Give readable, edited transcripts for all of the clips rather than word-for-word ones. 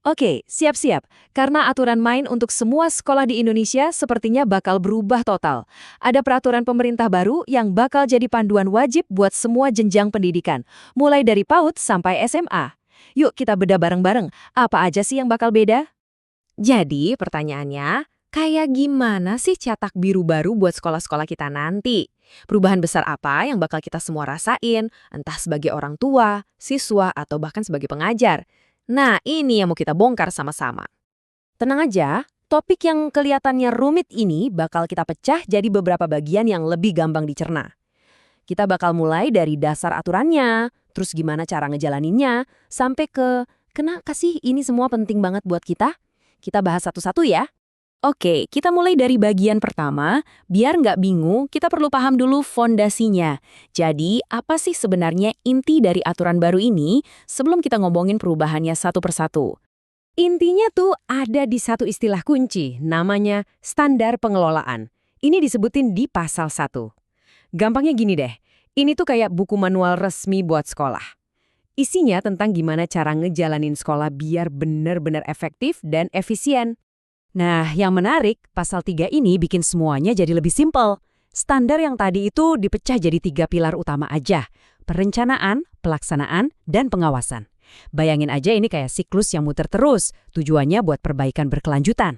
Oke, siap-siap. Karena aturan main untuk semua sekolah di Indonesia sepertinya bakal berubah total. Ada peraturan pemerintah baru yang bakal jadi panduan wajib buat semua jenjang pendidikan, mulai dari PAUD sampai SMA. Yuk kita bedah bareng-bareng, apa aja sih yang bakal beda? Jadi pertanyaannya, kayak gimana sih cetak biru baru buat sekolah-sekolah kita nanti? Perubahan besar apa yang bakal kita semua rasain, entah sebagai orang tua, siswa, atau bahkan sebagai pengajar? Nah, ini yang mau kita bongkar sama-sama. Tenang aja, topik yang kelihatannya rumit ini bakal kita pecah jadi beberapa bagian yang lebih gampang dicerna. Kita bakal mulai dari dasar aturannya, terus gimana cara ngejalaninnya, sampai ke kenapa sih ini semua penting banget buat kita? Kita bahas satu-satu ya. Oke, kita mulai dari bagian pertama. Biar nggak bingung, kita perlu paham dulu fondasinya. Jadi, apa sih sebenarnya inti dari aturan baru ini sebelum kita ngomongin perubahannya satu persatu? Intinya tuh ada di satu istilah kunci, namanya standar pengelolaan. Ini disebutin di pasal 1. Gampangnya gini deh, ini tuh kayak buku manual resmi buat sekolah. Isinya tentang gimana cara ngejalanin sekolah biar benar-benar efektif dan efisien. Nah, yang menarik, pasal 3 ini bikin semuanya jadi lebih simpel. Standar yang tadi itu dipecah jadi 3 pilar utama aja. Perencanaan, pelaksanaan, dan pengawasan. Bayangin aja ini kayak siklus yang muter terus, tujuannya buat perbaikan berkelanjutan.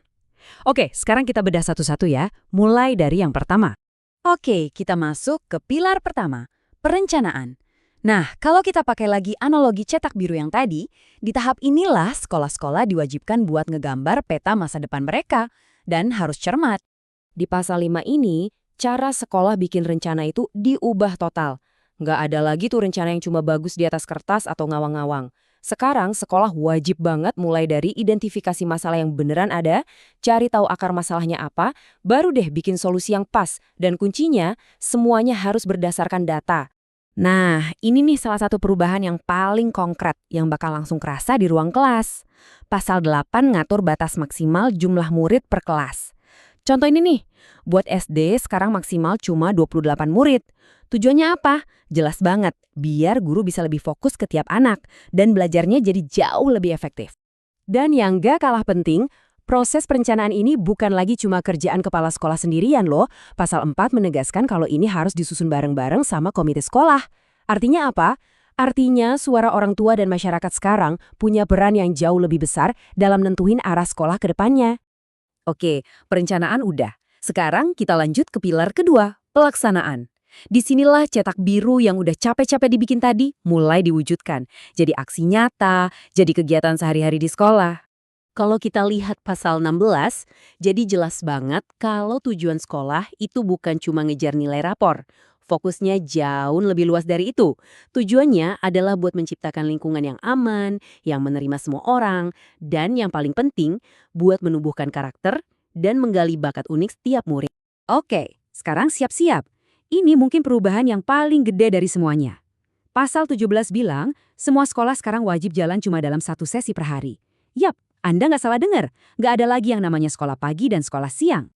Oke, sekarang kita bedah satu-satu ya, mulai dari yang pertama. Oke, kita masuk ke pilar pertama, perencanaan. Nah, kalau kita pakai lagi analogi cetak biru yang tadi, di tahap inilah sekolah-sekolah diwajibkan buat ngegambar peta masa depan mereka dan harus cermat. Di pasal 5 ini, cara sekolah bikin rencana itu diubah total. Nggak ada lagi tuh rencana yang cuma bagus di atas kertas atau ngawang-ngawang. Sekarang sekolah wajib banget mulai dari identifikasi masalah yang beneran ada, cari tahu akar masalahnya apa, baru deh bikin solusi yang pas, dan kuncinya semuanya harus berdasarkan data. Nah, ini nih salah satu perubahan yang paling konkret yang bakal langsung kerasa di ruang kelas. Pasal 8 ngatur batas maksimal jumlah murid per kelas. Contoh ini nih, buat SD sekarang maksimal cuma 28 murid. Tujuannya apa? Jelas banget, biar guru bisa lebih fokus ke tiap anak dan belajarnya jadi jauh lebih efektif. Dan yang gak kalah penting, proses perencanaan ini bukan lagi cuma kerjaan kepala sekolah sendirian loh. Pasal 4 menegaskan kalau ini harus disusun bareng-bareng sama komite sekolah. Artinya apa? Artinya suara orang tua dan masyarakat sekarang punya peran yang jauh lebih besar dalam nentuin arah sekolah ke depannya. Oke, perencanaan udah. Sekarang kita lanjut ke pilar kedua, pelaksanaan. Disinilah cetak biru yang udah capek-capek dibikin tadi mulai diwujudkan. Jadi aksi nyata, jadi kegiatan sehari-hari di sekolah. Kalau kita lihat pasal 16, jadi jelas banget kalau tujuan sekolah itu bukan cuma ngejar nilai rapor. Fokusnya jauh lebih luas dari itu. Tujuannya adalah buat menciptakan lingkungan yang aman, yang menerima semua orang, dan yang paling penting, buat menumbuhkan karakter dan menggali bakat unik setiap murid. Oke, sekarang siap-siap. Ini mungkin perubahan yang paling gede dari semuanya. Pasal 17 bilang, semua sekolah sekarang wajib jalan cuma dalam satu sesi per hari. Yap, Anda nggak salah dengar, nggak ada lagi yang namanya sekolah pagi dan sekolah siang.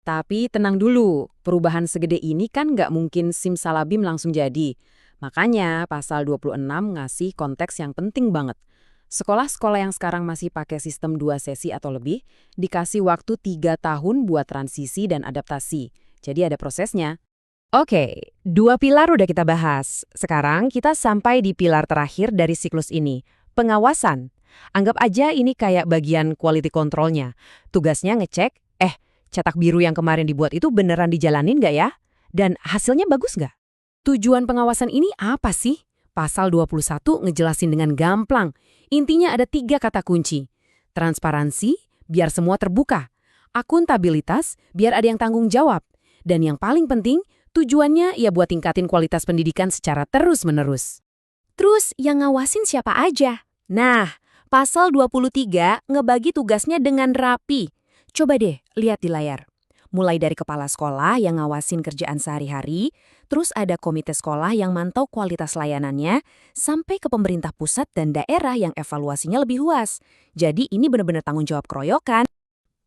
Tapi tenang dulu, perubahan segede ini kan nggak mungkin simsalabim langsung jadi. Makanya pasal 26 ngasih konteks yang penting banget. Sekolah-sekolah yang sekarang masih pakai sistem 2 sesi atau lebih, dikasih waktu 3 tahun buat transisi dan adaptasi. Jadi ada prosesnya. Oke, 2 pilar udah kita bahas. Sekarang kita sampai di pilar terakhir dari siklus ini, pengawasan. Anggap aja ini kayak bagian quality controlnya. Tugasnya ngecek, cetak biru yang kemarin dibuat itu beneran dijalanin nggak ya? Dan hasilnya bagus nggak? Tujuan pengawasan ini apa sih? Pasal 21 ngejelasin dengan gamblang. Intinya ada 3 kata kunci. Transparansi, biar semua terbuka. Akuntabilitas, biar ada yang tanggung jawab. Dan yang paling penting, tujuannya ya buat tingkatin kualitas pendidikan secara terus-menerus. Terus yang ngawasin siapa aja? Nah, pasal 23 ngebagi tugasnya dengan rapi. Coba deh, lihat di layar. Mulai dari kepala sekolah yang ngawasin kerjaan sehari-hari, terus ada komite sekolah yang mantau kualitas layanannya, sampai ke pemerintah pusat dan daerah yang evaluasinya lebih luas. Jadi ini benar-benar tanggung jawab keroyokan.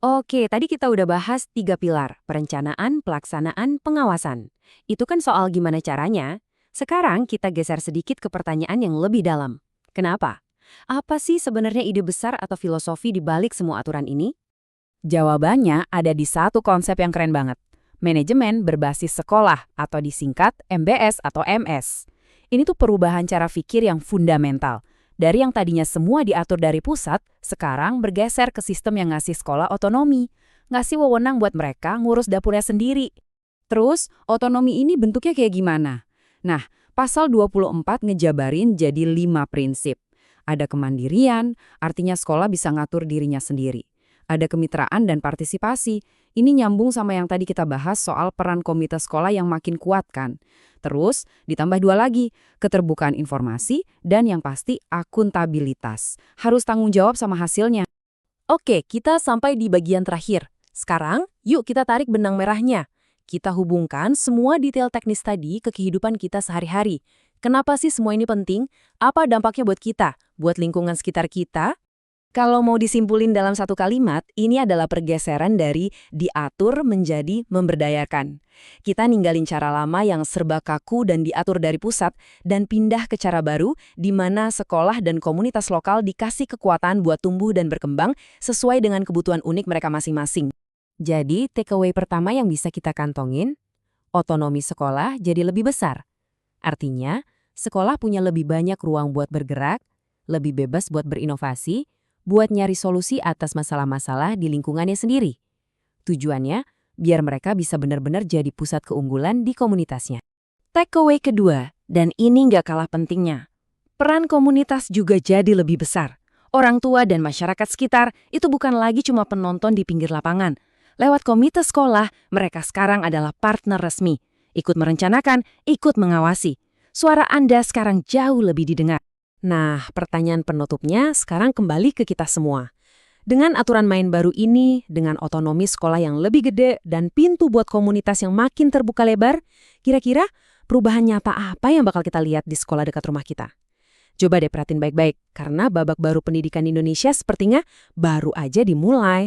Oke, tadi kita udah bahas 3 pilar, perencanaan, pelaksanaan, pengawasan. Itu kan soal gimana caranya. Sekarang kita geser sedikit ke pertanyaan yang lebih dalam. Kenapa? Apa sih sebenarnya ide besar atau filosofi di balik semua aturan ini? Jawabannya ada di satu konsep yang keren banget. Manajemen berbasis sekolah atau disingkat MBS atau MS. Ini tuh perubahan cara pikir yang fundamental. Dari yang tadinya semua diatur dari pusat, sekarang bergeser ke sistem yang ngasih sekolah otonomi. Ngasih wewenang buat mereka ngurus dapurnya sendiri. Terus, otonomi ini bentuknya kayak gimana? Nah, pasal 24 ngejabarin jadi 5 prinsip. Ada kemandirian, artinya sekolah bisa ngatur dirinya sendiri. Ada kemitraan dan partisipasi. Ini nyambung sama yang tadi kita bahas soal peran komite sekolah yang makin kuat kan. Terus, ditambah 2 lagi, keterbukaan informasi dan yang pasti akuntabilitas. Harus tanggung jawab sama hasilnya. Oke, kita sampai di bagian terakhir. Sekarang, yuk kita tarik benang merahnya. Kita hubungkan semua detail teknis tadi ke kehidupan kita sehari-hari. Kenapa sih semua ini penting? Apa dampaknya buat kita? Buat lingkungan sekitar kita? Kalau mau disimpulin dalam satu kalimat, ini adalah pergeseran dari diatur menjadi memberdayakan. Kita ninggalin cara lama yang serba kaku dan diatur dari pusat, dan pindah ke cara baru di mana sekolah dan komunitas lokal dikasih kekuatan buat tumbuh dan berkembang sesuai dengan kebutuhan unik mereka masing-masing. Jadi, takeaway pertama yang bisa kita kantongin, otonomi sekolah jadi lebih besar. Artinya, sekolah punya lebih banyak ruang buat bergerak, lebih bebas buat berinovasi, buat nyari solusi atas masalah-masalah di lingkungannya sendiri. Tujuannya, biar mereka bisa benar-benar jadi pusat keunggulan di komunitasnya. Takeaway kedua, dan ini nggak kalah pentingnya. Peran komunitas juga jadi lebih besar. Orang tua dan masyarakat sekitar itu bukan lagi cuma penonton di pinggir lapangan. Lewat komite sekolah, mereka sekarang adalah partner resmi. Ikut merencanakan, ikut mengawasi. Suara Anda sekarang jauh lebih didengar. Nah, pertanyaan penutupnya sekarang kembali ke kita semua. Dengan aturan main baru ini, dengan otonomi sekolah yang lebih gede dan pintu buat komunitas yang makin terbuka lebar, kira-kira perubahan nyata apa yang bakal kita lihat di sekolah dekat rumah kita? Coba deh perhatiin baik-baik, karena babak baru pendidikan Indonesia sepertinya baru aja dimulai.